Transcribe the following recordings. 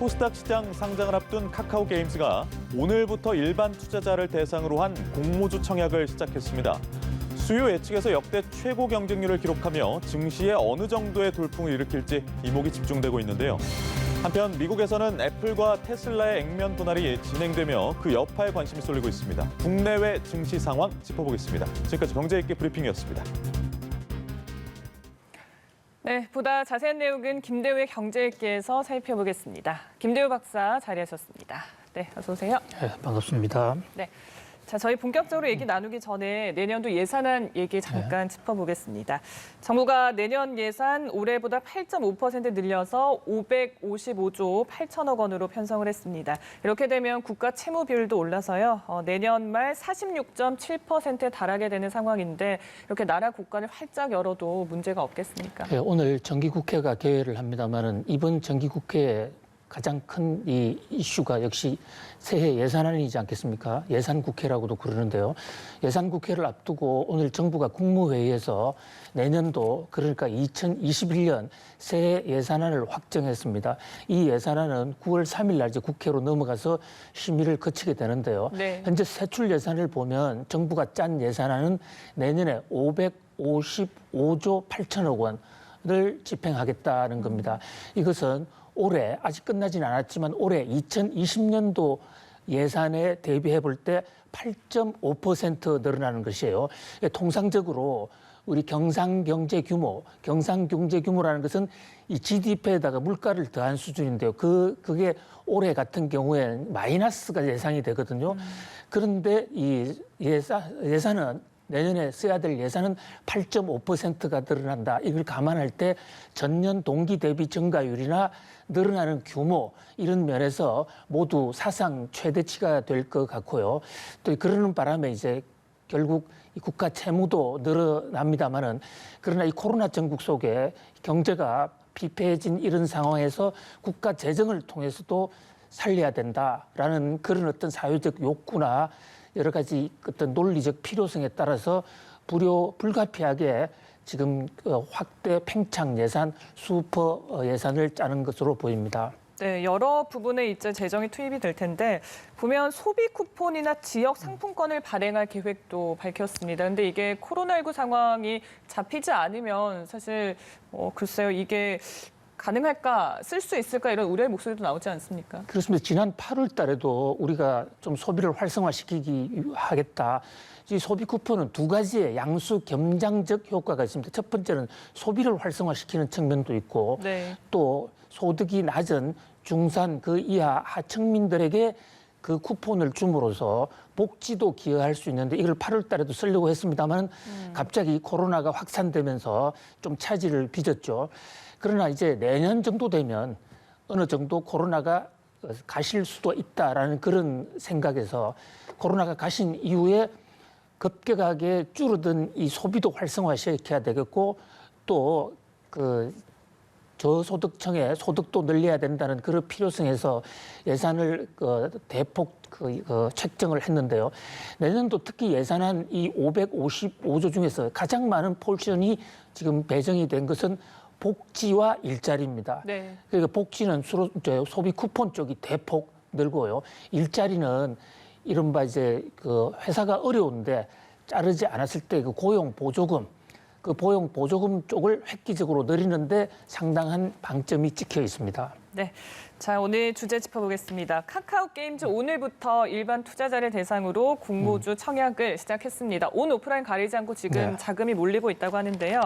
코스닥 시장 상장을 앞둔 카카오 게임즈가 오늘부터 일반 투자자를 대상으로 한 공모주 청약을 시작했습니다. 수요 예측에서 역대 최고 경쟁률을 기록하며 증시에 어느 정도의 돌풍을 일으킬지 이목이 집중되고 있는데요. 한편 미국에서는 애플과 테슬라의 액면 분할이 진행되며 그 여파에 관심이 쏠리고 있습니다. 국내외 증시 상황 짚어보겠습니다. 지금까지 경제있게 브리핑이었습니다. 네, 보다 자세한 내용은 김대우의 경제일기에서 살펴보겠습니다. 김대우 박사 자리하셨습니다. 네, 어서 오세요. 네, 반갑습니다. 네. 자, 저희 본격적으로 얘기 나누기 전에 내년도 예산안 얘기 잠깐 짚어보겠습니다. 정부가 내년 예산 올해보다 8.5% 늘려서 555조 8천억 원으로 편성을 했습니다. 이렇게 되면 국가 채무 비율도 올라서요. 내년 말 46.7%에 달하게 되는 상황인데 이렇게 나라 국간을 활짝 열어도 문제가 없겠습니까? 네, 오늘 정기국회가 개회를 합니다만은 이번 정기국회에 가장 큰 이 이슈가 역시 새해 예산안이지 않겠습니까? 예산국회라고도 그러는데요. 예산국회를 앞두고 오늘 정부가 국무회의에서 내년도 그러니까 2021년 새해 예산안을 확정했습니다. 이 예산안은 9월 3일 날 이제 국회로 넘어가서 심의를 거치게 되는데요. 네. 현재 세출 예산을 보면 정부가 짠 예산안은 내년에 555조 8천억 원을 집행하겠다는 겁니다. 이것은 올해 아직 끝나진 않았지만 올해 2020년도 예산에 대비해 볼 때 8.5% 늘어나는 것이에요. 통상적으로 우리 경상경제 규모라는 것은 이 GDP에다가 물가를 더한 수준인데요. 그게 올해 같은 경우에는 마이너스가 예상이 되거든요. 그런데 이 예산은 내년에 써야 될 예산은 8.5%가 늘어난다. 이걸 감안할 때 전년 동기 대비 증가율이나 늘어나는 규모 이런 면에서 모두 사상 최대치가 될 것 같고요. 또 그러는 바람에 이제 결국 이 국가 채무도 늘어납니다만은 그러나 이 코로나 전국 속에 경제가 피폐해진 이런 상황에서 국가 재정을 통해서도 살려야 된다라는 그런 어떤 사회적 욕구나 여러 가지 어떤 논리적 필요성에 따라서 불가피하게 지금 확대 팽창 예산, 슈퍼 예산을 짜는 것으로 보입니다. 네, 여러 부분에 이제 재정이 투입이 될 텐데 보면 소비 쿠폰이나 지역 상품권을 발행할 계획도 밝혔습니다. 근데 이게 코로나19 상황이 잡히지 않으면 사실 글쎄요, 이게 가능할까, 쓸 수 있을까 이런 우려의 목소리도 나오지 않습니까? 그렇습니다. 지난 8월 달에도 우리가 좀 소비를 활성화시키기 하겠다. 이 소비 쿠폰은 두 가지의 양수 겸장적 효과가 있습니다. 첫 번째는 소비를 활성화시키는 측면도 있고 네. 또 소득이 낮은 중산 그 이하 하층민들에게 그 쿠폰을 줌으로써 복지도 기여할 수 있는데 이걸 8월 달에도 쓰려고 했습니다만 갑자기 코로나가 확산되면서 좀 차질을 빚었죠. 그러나 이제 내년 정도 되면 어느 정도 코로나가 가실 수도 있다라는 그런 생각에서 코로나가 가신 이후에 급격하게 줄어든 이 소비도 활성화시켜야 되겠고 또 그 저소득층의 소득도 늘려야 된다는 그런 필요성에서 예산을 대폭 책정을 했는데요. 내년도 특히 예산안 이 555조 중에서 가장 많은 포션이 지금 배정이 된 것은 복지와 일자리입니다. 네. 그러니까 복지는 소비 쿠폰 쪽이 대폭 늘고요. 일자리는 이른바 이제 그 회사가 어려운데 자르지 않았을 때 그 고용 보조금 쪽을 획기적으로 늘리는데 상당한 방점이 찍혀 있습니다. 네. 자, 오늘 주제 짚어보겠습니다. 카카오 게임즈 오늘부터 일반 투자자를 대상으로 공모주 청약을 시작했습니다. 온 오프라인 가리지 않고 지금 자금이 몰리고 있다고 하는데요.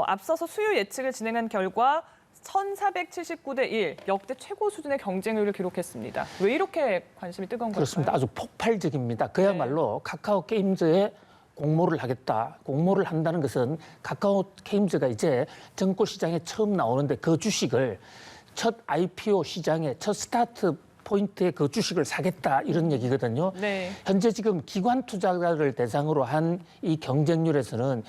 앞서서 수요 예측을 진행한 결과 1,479대 1, 역대 최고 수준의 경쟁률을 기록했습니다. 왜 이렇게 관심이 뜨거운 걸까요? 그렇습니다. 아주 폭발적입니다. 그야말로 카카오 게임즈에 공모를 하겠다. 공모를 한다는 것은 카카오 게임즈가 이제 정보 시장에 처음 나오는데 그 주식을 첫 IPO 시장에 첫 스타트 포인트에 그 주식을 사겠다 이런 얘기거든요. 네. 현재 지금 기관 투자자를 대상으로 한 이 경쟁률에서는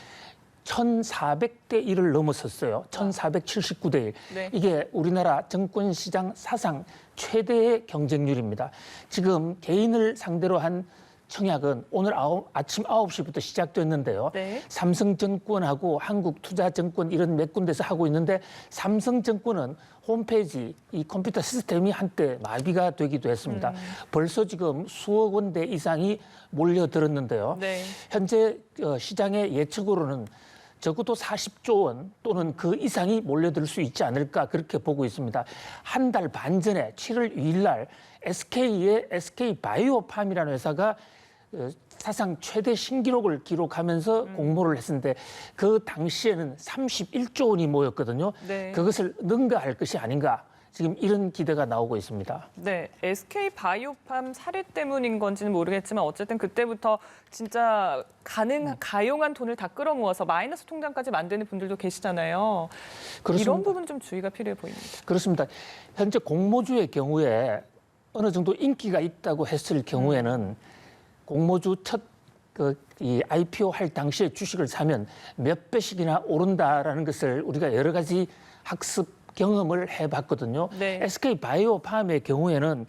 1,400대 1을 넘어섰어요. 1,479대 1. 네. 이게 우리나라 정권시장 사상 최대의 경쟁률입니다. 지금 개인을 상대로 한 청약은 오늘 아침 9시부터 시작됐는데요. 네. 삼성증권하고 한국투자증권 이런 몇 군데서 하고 있는데 삼성증권은 홈페이지 이 컴퓨터 시스템이 한때 마비가 되기도 했습니다. 벌써 지금 수억 원대 이상이 몰려들었는데요. 네. 현재 시장의 예측으로는 적어도 40조 원 또는 그 이상이 몰려들 수 있지 않을까 그렇게 보고 있습니다. 한 달 반 전에 7월 2일 날 SK의 SK바이오팜이라는 회사가 사상 최대 신기록을 기록하면서 공모를 했었는데 그 당시에는 31조 원이 모였거든요. 네. 그것을 능가할 것이 아닌가 지금 이런 기대가 나오고 있습니다. 네, SK 바이오팜 사례 때문인 건지는 모르겠지만 어쨌든 그때부터 진짜 가용한 돈을 다 끌어모아서 마이너스 통장까지 만드는 분들도 계시잖아요. 그렇습니다. 이런 부분 좀 주의가 필요해 보입니다. 그렇습니다. 현재 공모주의 경우에 어느 정도 인기가 있다고 했을 경우에는 공모주 이 IPO 할 당시에 주식을 사면 몇 배씩이나 오른다라는 것을 우리가 여러 가지 학습 경험을 해봤거든요. 네. SK 바이오팜의 경우에는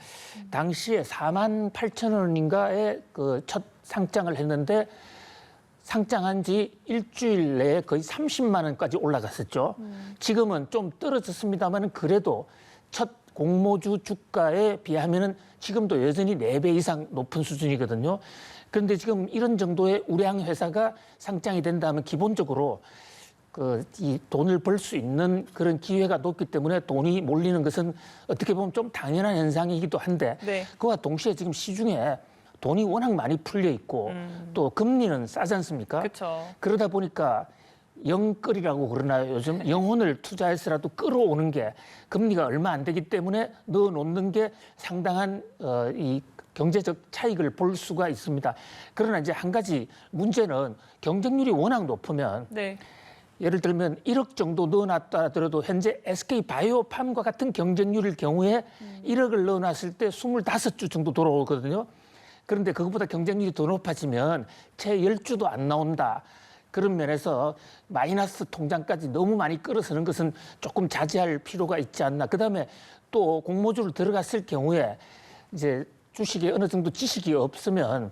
당시에 4만 8천 원인가에 그 첫 상장을 했는데 상장한 지 일주일 내에 거의 30만 원까지 올라갔었죠. 지금은 좀 떨어졌습니다만 그래도 첫 공모주 주가에 비하면은 지금도 여전히 4배 이상 높은 수준이거든요. 그런데 지금 이런 정도의 우량 회사가 상장이 된다면 기본적으로 이 돈을 벌 수 있는 그런 기회가 높기 때문에 돈이 몰리는 것은 어떻게 보면 좀 당연한 현상이기도 한데 네. 그와 동시에 지금 시중에 돈이 워낙 많이 풀려 있고 또 금리는 싸지 않습니까? 그렇죠. 그러다 보니까 영끌이라고 그러나요? 요즘 영혼을 투자해서라도 끌어오는 게 금리가 얼마 안 되기 때문에 넣어놓는 게 상당한 이 경제적 차익을 볼 수가 있습니다. 그러나 이제 한 가지 문제는 경쟁률이 워낙 높으면 네. 예를 들면 1억 정도 넣어놨다 하더라도 현재 SK 바이오팜과 같은 경쟁률일 경우에 1억을 넣어놨을 때 25주 정도 돌아오거든요. 그런데 그것보다 경쟁률이 더 높아지면 채 10주도 안 나온다. 그런 면에서 마이너스 통장까지 너무 많이 끌어서는 것은 조금 자제할 필요가 있지 않나. 그다음에 또 공모주를 들어갔을 경우에 이제 주식에 어느 정도 지식이 없으면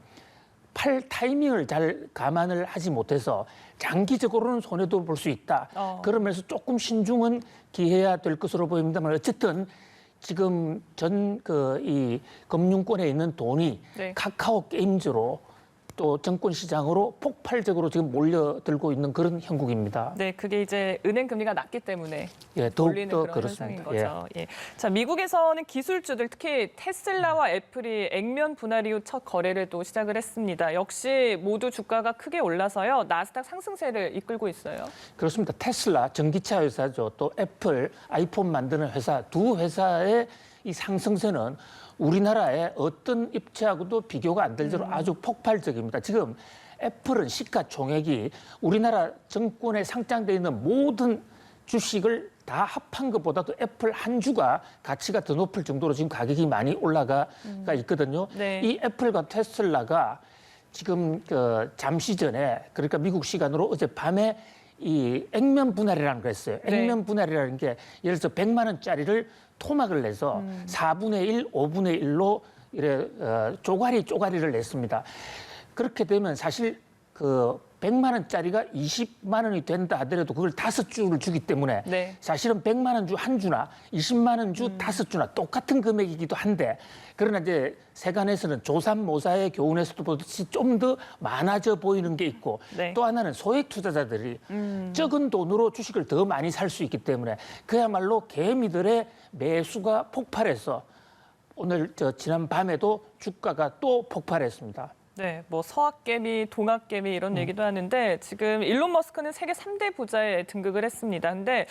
팔 타이밍을 잘 감안을 하지 못해서 장기적으로는 손해도 볼 수 있다. 그러면서 조금 신중은 기해야 될 것으로 보입니다만 어쨌든 지금 이 금융권에 있는 돈이 네. 카카오 게임즈로 또 정권 시장으로 폭발적으로 지금 몰려들고 있는 그런 형국입니다. 네, 그게 이제 은행 금리가 낮기 때문에 예, 몰리는 더욱더 그런 현상인 그렇습니다. 거죠. 예. 자, 미국에서는 기술주들 특히 테슬라와 애플이 액면 분할 이후 첫 거래를 또 시작을 했습니다. 역시 모두 주가가 크게 올라서요. 나스닥 상승세를 이끌고 있어요. 그렇습니다. 테슬라 전기차 회사죠. 또 애플 아이폰 만드는 회사 두 회사의 이 상승세는 우리나라의 어떤 입체하고도 비교가 안 될 정도로 아주 폭발적입니다. 지금 애플은 시가총액이 우리나라 정권에 상장되어 있는 모든 주식을 다 합한 것보다도 애플 한 주가 가치가 더 높을 정도로 지금 가격이 많이 올라가 있거든요. 네. 이 애플과 테슬라가 지금 잠시 전에 그러니까 미국 시간으로 어젯밤에 이 액면 분할이라는 걸 했어요. 네. 액면 분할이라는 게 예를 들어서 100만 원짜리를 토막을 내서 4분의 1, 5분의 1로 이래 쪼가리를 냈습니다. 그렇게 되면 사실 그 100만 원짜리가 20만 원이 된다 하더라도 그걸 5주를 주기 때문에 네. 사실은 100만 원 주 한 주나 20만 원 주 5주나 똑같은 금액이기도 한데 그러나 이제 세간에서는 조삼모사의 교훈에서도 보듯이 좀 더 많아져 보이는 게 있고 네. 또 하나는 소액 투자자들이 적은 돈으로 주식을 더 많이 살 수 있기 때문에 그야말로 개미들의 매수가 폭발해서 오늘 지난 밤에도 주가가 또 폭발했습니다. 네, 뭐 서학개미, 동학개미 이런 얘기도 하는데 지금 일론 머스크는 세계 3대 부자에 등극을 했습니다. 근데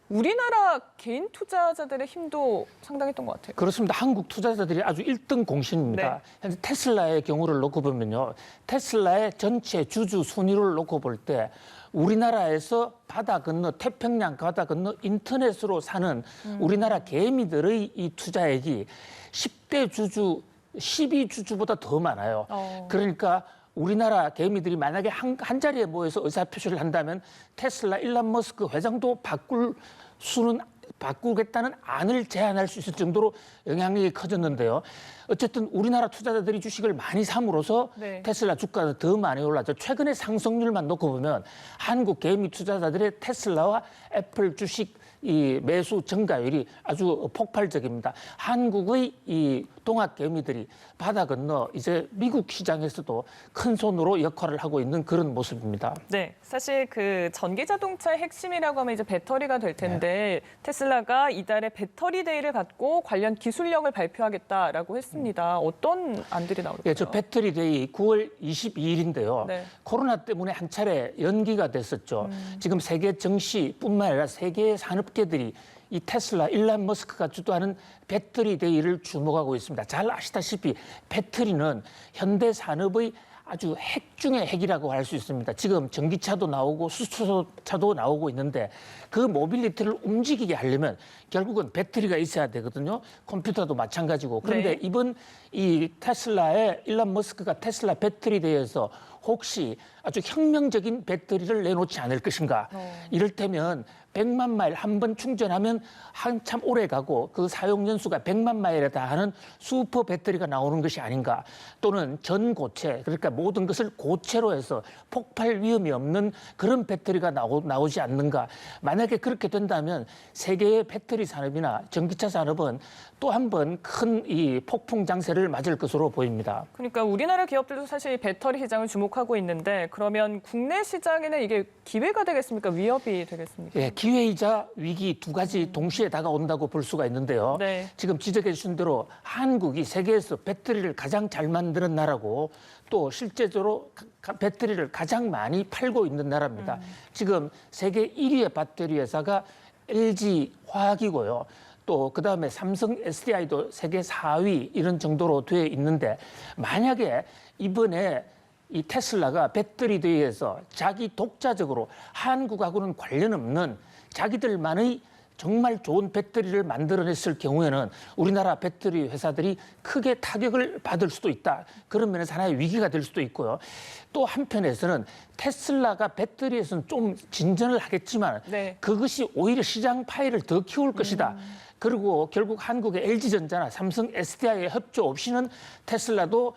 우리나라 개인 투자자들의 힘도 상당했던 것 같아요. 그렇습니다. 한국 투자자들이 아주 1등 공신입니다. 네. 현재 테슬라의 경우를 놓고 보면요. 테슬라의 전체 주주 순위를 놓고 볼 때 우리나라에서 바다 건너 태평양 바다 건너 인터넷으로 사는 우리나라 개미들의 이 투자액이 10대 주주 12주주보다 더 많아요. 그러니까 우리나라 개미들이 만약에 한 자리에 모여서 의사표시를 한다면 테슬라 일론 머스크 회장도 바꿀 수는 바꾸겠다는 안을 제안할 수 있을 정도로 영향력이 커졌는데요. 어쨌든 우리나라 투자자들이 주식을 많이 삼으로써 네. 테슬라 주가가 더 많이 올랐죠. 최근의 상승률만 놓고 보면 한국 개미 투자자들의 테슬라와 애플 주식 이 매수 증가율이 아주 폭발적입니다. 한국의 이 동학 개미들이 바다 건너 이제 미국 시장에서도 큰 손으로 역할을 하고 있는 그런 모습입니다. 네, 사실 그 전기 자동차의 핵심이라고 하면 이제 배터리가 될 텐데 테슬라가 이달에 배터리 데이를 갖고 관련 기술력을 발표하겠다라고 했습니다. 어떤 안들이 나올까요? 예, 저 배터리 데이 9월 22일인데요. 네. 코로나 때문에 한 차례 연기가 됐었죠. 지금 세계 증시뿐만 아니라 세계의 산업계들이 이 테슬라, 일론 머스크가 주도하는 배터리 데이를 주목하고 있습니다. 잘 아시다시피 배터리는 현대 산업의 아주 핵 중의 핵이라고 할 수 있습니다. 지금 전기차도 나오고 수소차도 나오고 있는데 그 모빌리티를 움직이게 하려면 결국은 배터리가 있어야 되거든요. 컴퓨터도 마찬가지고. 그런데 네. 이번 이 테슬라의 일론 머스크가 테슬라 배터리 대회에서 혹시 아주 혁명적인 배터리를 내놓지 않을 것인가. 이를테면 100만 마일 한 번 충전하면 한참 오래 가고 그 사용 연수가 100만 마일에 달하는 슈퍼 배터리가 나오는 것이 아닌가. 또는 전고체, 그러니까 모든 것을 고체로 해서 폭발 위험이 없는 그런 배터리가 나오지 않는가. 만약에 그렇게 된다면 세계의 배터리 산업이나 전기차 산업은 또 한 번 큰 이 폭풍 장세를 맞을 것으로 보입니다. 그러니까 우리나라 기업들도 사실 배터리 시장을 주목하고 있는데 그러면 국내 시장에는 이게 기회가 되겠습니까? 위협이 되겠습니까? 예, 기회이자 위기 두 가지 동시에 다가온다고 볼 수가 있는데요. 네. 지금 지적해 주신 대로 한국이 세계에서 배터리를 가장 잘 만드는 나라고 또 실제적으로 배터리를 가장 많이 팔고 있는 나라입니다. 지금 세계 1위의 배터리 회사가 LG 화학이고요. 또 그다음에 삼성 SDI도 세계 4위 이런 정도로 되어 있는데 만약에 이번에 이 테슬라가 배터리 대회에서 자기 독자적으로 한국하고는 관련 없는 자기들만의 정말 좋은 배터리를 만들어냈을 경우에는 우리나라 배터리 회사들이 크게 타격을 받을 수도 있다. 그런 면에서 하나의 위기가 될 수도 있고요. 또 한편에서는 테슬라가 배터리에서는 좀 진전을 하겠지만 네. 그것이 오히려 시장 파이를 더 키울 것이다. 그리고 결국 한국의 LG전자나 삼성 SDI의 협조 없이는 테슬라도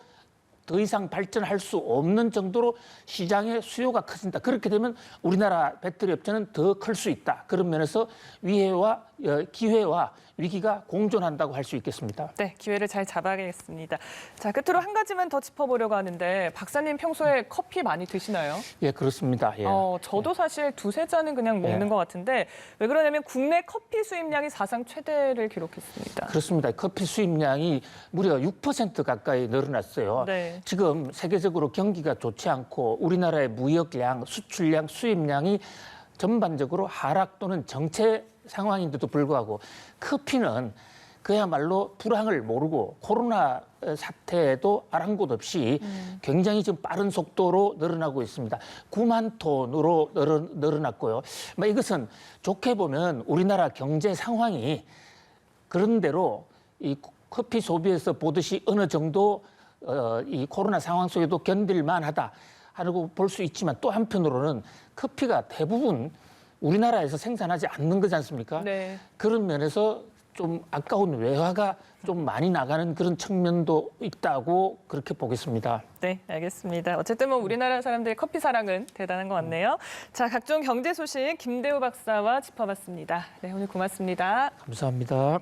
더 이상 발전할 수 없는 정도로 시장의 수요가 커진다. 그렇게 되면 우리나라 배터리 업체는 더 클 수 있다. 그런 면에서 기회와 위기가 공존한다고 할 수 있겠습니다. 네, 기회를 잘 잡아야겠습니다. 자, 끝으로 한 가지만 더 짚어보려고 하는데 박사님 평소에 커피 많이 드시나요? 예, 그렇습니다. 예. 저도 사실 두세 잔은 그냥 먹는 예. 것 같은데 왜 그러냐면 국내 커피 수입량이 사상 최대를 기록했습니다. 그렇습니다. 커피 수입량이 무려 6% 가까이 늘어났어요. 네. 지금 세계적으로 경기가 좋지 않고 우리나라의 무역량, 수출량, 수입량이 전반적으로 하락 또는 정체 상황인데도 불구하고 커피는 그야말로 불황을 모르고 코로나 사태에도 아랑곳 없이 굉장히 지금 빠른 속도로 늘어나고 있습니다. 9만 톤으로 늘어났고요. 이것은 좋게 보면 우리나라 경제 상황이 그런 대로 이 커피 소비에서 보듯이 어느 정도 이 코로나 상황 속에도 견딜만하다 하고 볼 수 있지만 또 한편으로는 커피가 대부분 우리나라에서 생산하지 않는 거지 않습니까? 네. 그런 면에서 좀 아까운 외화가 좀 많이 나가는 그런 측면도 있다고 그렇게 보겠습니다. 네, 알겠습니다. 어쨌든 뭐 우리나라 사람들의 커피 사랑은 대단한 것 같네요. 자, 각종 경제 소식 김대우 박사와 짚어봤습니다. 네, 오늘 고맙습니다. 감사합니다.